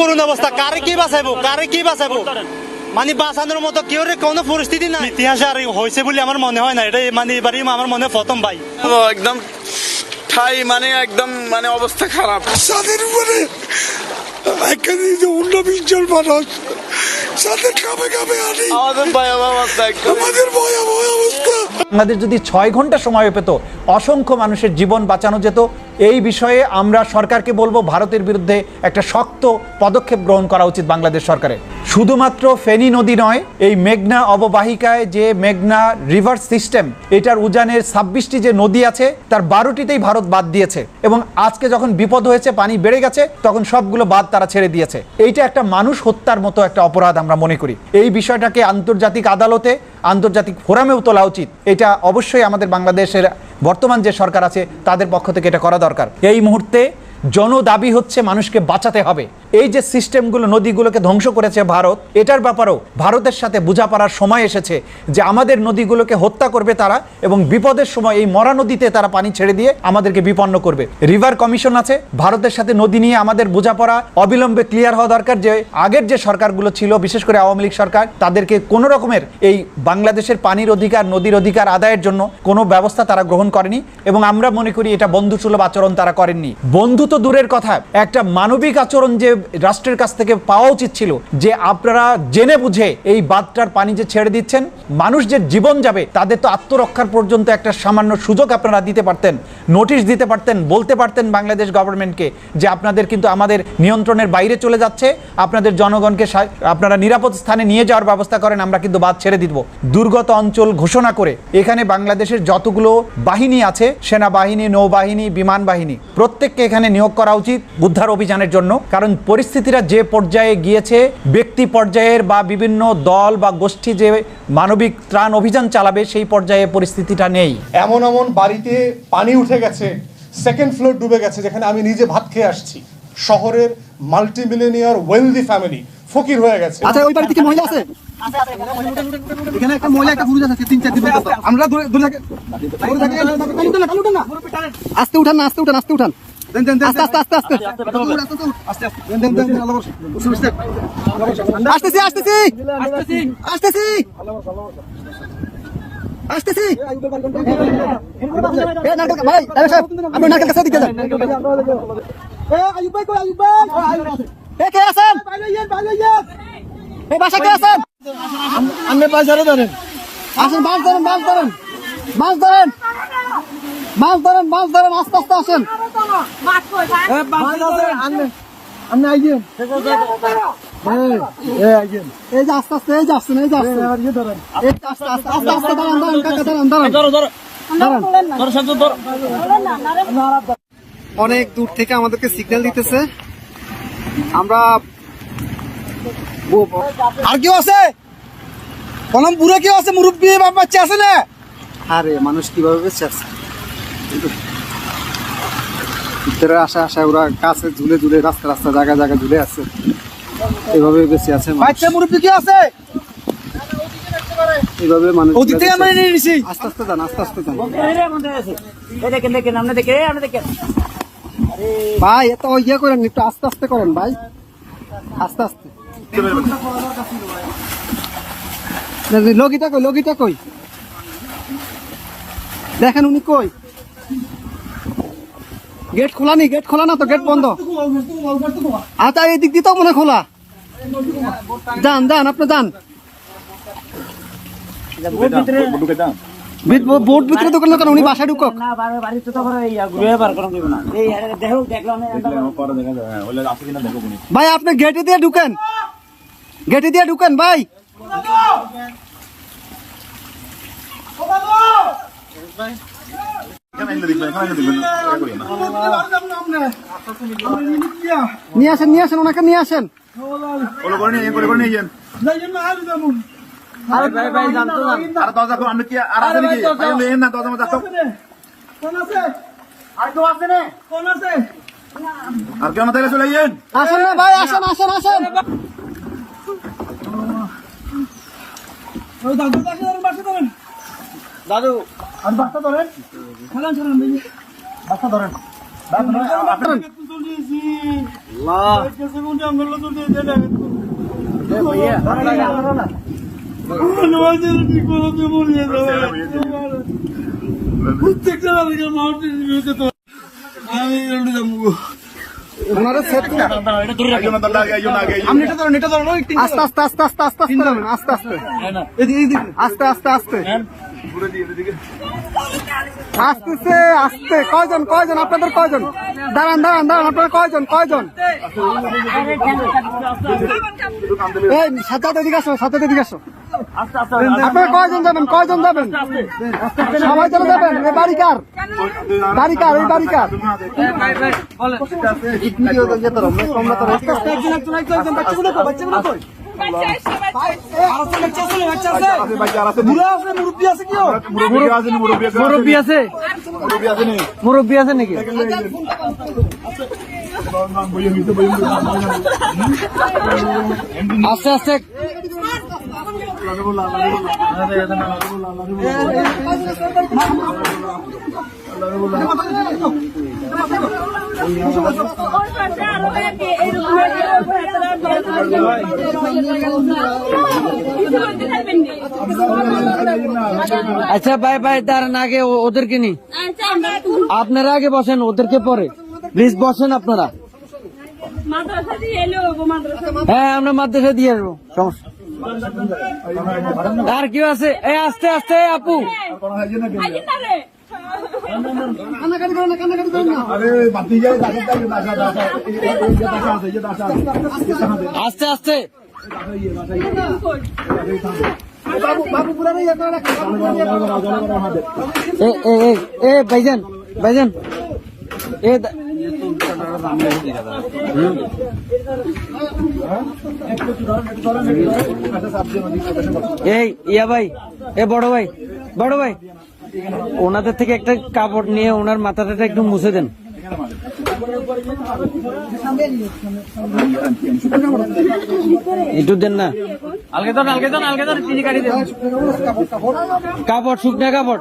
করুন অবস্থা, কারে কি বাঁচাবো মানে বাঁচানোর মতো কেউ কোনো পরিস্থিতি না। ইতিহাসে আর হয়েছে বলে আমার মনে হয় না, এটা মানে এবারই আমার মনে প্রথম ভাই। একদম ঠাই মানে একদম মানে অবস্থা খারাপ। তাদের উপরে এখানে 19 জন মানুষ তাদের কামে আনি আমাদের ভয়াবহ অবস্থা, আমাদের ভয়াবহ অবস্থা। আমাদের যদি 6 ঘন্টা সময় পেত অসংখ্য মানুষের জীবন বাঁচানো যেত। এই বিষয়ে আমরা সরকারকে বলবো ভারতের বিরুদ্ধে একটা শক্ত পদক্ষেপ গ্রহণ করা উচিত বাংলাদেশ সরকারের। শুধুমাত্র ফেনী নদী নয়, এই মেঘনা অববাহিকায় যে মেঘনা রিভার সিস্টেম, এটার উজানের 26টি যে নদী আছে তার 12টিতেই ভারত বাদ দিয়েছে এবং আজকে যখন বিপদ হয়েছে, পানি বেড়ে গেছে, তখন সবগুলো বাদ তারা ছেড়ে দিয়েছে। এইটা একটা মানুষ হত্যার মতো একটা অপরাধ আমরা মনে করি। এই বিষয়টাকে আন্তর্জাতিক আদালতে, আন্তর্জাতিক ফোরামেও তোলা উচিত। এটা অবশ্যই আমাদের বাংলাদেশের বর্তমান যে সরকার আছে তাদের পক্ষ থেকে এটা করা দরকার। এই মুহূর্তে জনদাবি হচ্ছে মানুষকে বাঁচাতে হবে। এই যে সিস্টেমগুলো নদীগুলোকে ধ্বংস করেছে ভারত, এটার ব্যাপারেও ভারতের সাথে বোঝাপড়ার সময় এসেছে যে আমাদের নদীগুলোকে হত্যা করবে তারা এবং বিপদের সময় এই মরা নদীতে তারা পানি ছেড়ে দিয়ে আমাদেরকে বিপন্ন করবে। রিভার কমিশন আছে, ভারতের সাথে নদী নিয়ে আমাদের বোঝাপড়া অবিলম্বে ক্লিয়ার হওয়া দরকার। যে আগের যে সরকারগুলো ছিল, বিশেষ করে আওয়ামী লীগ সরকার, তাদেরকে কোনো রকমের এই বাংলাদেশের পানির অধিকার, নদীর অধিকার আদায়ের জন্য কোনো ব্যবস্থা তারা গ্রহণ করেনি এবং আমরা মনে করি এটা বন্ধুসুলভ আচরণ তারা করেননি। বন্ধু তো দূরের কথা, একটা মানবিক আচরণ যে রাষ্ট্রের কাছ থেকে পাওয়া উচিত ছিল যে আপনারা জেনে বুঝে এই বাঁধটার পানি যে ছেড়ে দিচ্ছেন, মানুষ যে জীবন যাবে তাদের তো আত্মরক্ষার পর্যন্ত একটা সামান্য সুযোগ আপনারা দিতে পারতেন, নোটিশ দিতে পারতেন, বলতে পারতেন বাংলাদেশ গভর্নমেন্টকে যে আপনাদের কিন্তু আমাদের নিয়ন্ত্রণের বাইরে চলে যাচ্ছে, আপনাদের জনগণকে আপনারা নিরাপদ স্থানে নিয়ে যাওয়ার ব্যবস্থা করেন, আমরা কিন্তু বাঁধ ছেড়ে দিব। দুর্গত অঞ্চল ঘোষণা করে এখানে বাংলাদেশের যতগুলো বাহিনী আছে, সেনাবাহিনী, নৌবাহিনী, বিমান বাহিনী, প্রত্যেককে এখানে নিয়োগ করা উচিত উদ্ধার অভিযানের জন্য। কারণ পরিস্থিতিটা যে পর্যায়ে গিয়েছে, ব্যক্তি পর্যায়ের বা বিভিন্ন দল বা গোষ্ঠী যে মানবিক ত্রাণ অভিযান চালাবে সেই পর্যায়ে পরিস্থিতিটা নেই। এমন বাড়িতে পানি উঠে গেছে, সেকেন্ড ফ্লোর ডুবে গেছে, যেখানে আমি নিজে ভাত খেয়ে আসছি। শহরের মাল্টিমিলিয়নিয়ার ওয়েলদি ফ্যামিলি ফকির হয়ে গেছে। আচ্ছা, ওই বাড়িতে কি মহিলা আছে? এখানে একটা মহিলা, একটা পুরুষ আছে, 3-4 দিন আমরা আস্তে উঠান না, আস্তে উঠান। মাছ ধরেন, আস্তে আস্তে আসেন। এই যে আস্তে আস্তে, এই যে আসছেন, এই যে আসছেন, অনেক দূর থেকে আমাদেরকে সিগন্যাল দিতেছে। আমরা আর কেউ আছে? কলম বুড়ো কেউ আছে? মুরব্বী বাচ্চা আছে না? আরে মানুষ কিভাবে বেঁচে আছে? ভিতরে আসা ওরা কাছে ঝুলে রাস্তা জায়গা ঝুলে আছে, এভাবে বেঁচে আছে। বাচ্চা মুরব্বী কি আছে? এইভাবে মানুষ আস্তে আস্তে যান, ভাই এত ইয়ে করেন, একটু আস্তে আস্তে করেন ভাই, আস্তে আস্তে। লগিটা কই দেখেন, উনি কই? গেট খোলা নি? গেট খোলা না তো, গেট বন্ধ। আচ্ছা, এই দিক দিয়ে তো মনে খোলা। যান আপনি যান। বোট ভিতরে দোকান কেন? উনি বাসায় ঢুকক। ভাই আপনি গেটে দিয়ে ঢুকেন, ভাই। নিয়ে আসেন, ওনাকে নিয়ে আসেন। আসেন না ভাই, আসেন। দাদু আর বাচ্চা ধরেন, বাচ্চা ধরেন। আস্তে আস্তে আস্তে আস্তে আস্তে আস্তে নামেন, আস্তে আস্তে আস্তে আস্তে আস্তে আস্তে আস্তে। কয়জন কয়জন আপনাদের কয়জন? দাঁড়ান দাঁড়ান দাঁড়ান, আপনারা কয়জন কয়জন? এই সাথে এদিকে আসো, সাথে এদিকে আসো। আপনারা কয়জন যাবেন? কয়জন যাবেন? সবাই চলে যাবেন? এই বাড়ি কার? বাড়ি কার? এই বাড়ি কার? মুরব্বী আছে? মুরব্বী আছে নাকি? আস্তে আস্তে। আচ্ছা ভাই ভাই, দাঁড়ান আগে ওদেরকে নি, আপনারা আগে বসেন, ওদেরকে পরে প্লিজ বসেন আপনারা। হ্যাঁ আমরা মাদ্রাসা দিয়ে আসবো, সমস্যা। আর কেউ আছে? এই আস্তে আস্তে আপু, আস্তে আস্তে। ভাইজান ভাইজান, এই ইয়া ভাই, এ বড় ভাই, বড় ভাই, ওনাদের থেকে একটা কাপড় নিয়ে ওনার মাথাটা একটু মুছে দেন। একটু দেন না, কাপড়, শুকনা কাপড়।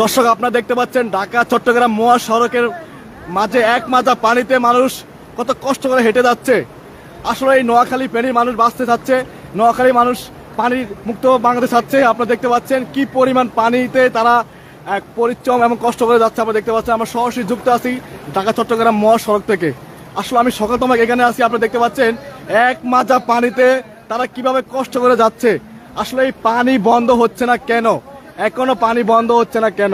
দর্শক আপনারা দেখতে পাচ্ছেন ঢাকা চট্টগ্রাম মহাসড়কের মাঝে এক মাজা পানিতে মানুষ কত কষ্ট করে হেঁটে যাচ্ছে। আসলে এই নোয়াখালী ফেনীর মানুষ বাঁচতে চাচ্ছে, নোয়াখালী মানুষ পানির মুক্ত বাংলাদেশ চাচ্ছে। আপনারা দেখতে পাচ্ছেন কি পরিমাণ পানিতে তারা এক পরিশ্রম এবং কষ্ট করে যাচ্ছে। আপনারা দেখতে পাচ্ছেন আমরা সরাসরি যুক্ত আছি ঢাকা চট্টগ্রাম মহাসড়ক থেকে। আসলে আমি সকাল থেকে এখানে আছি, আপনারা দেখতে পাচ্ছেন এক মাজা পানিতে তারা কিভাবে কষ্ট করে যাচ্ছে। আসলে এই পানি বন্ধ হচ্ছে না কেন? এখনো পানি বন্ধ হচ্ছে না কেন?